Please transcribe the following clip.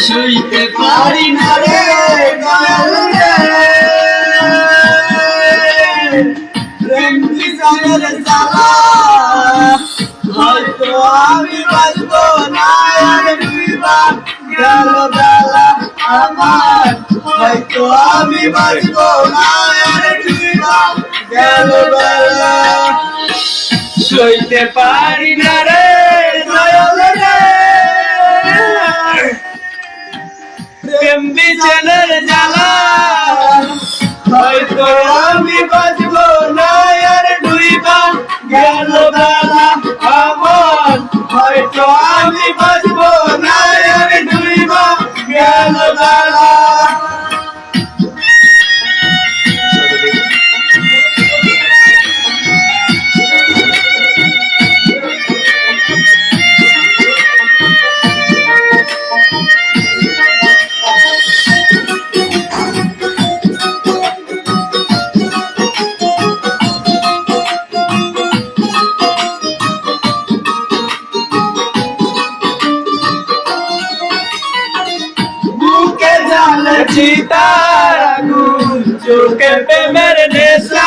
শুইতে পারি না রে দয়াল রে, প্রেম বিষাদের জ্বালা, হয়তো আমি বাঁচব না আর বিবা গেল বেলা আমার, হয়তো আমি বাঁচব না আর বিবা গেল বেলা। সইতে পারি না রে দয়াল রে, প্রেম বিষাদের জ্বালা, হয়তো আমি বাঁচব না আর ডুইবা গেল বেলা আমার, হয়তো আমি বাঁচব না আর ডুইবা গেল বেলা। চিতার আগুন চোখে প্রেমের নেশা,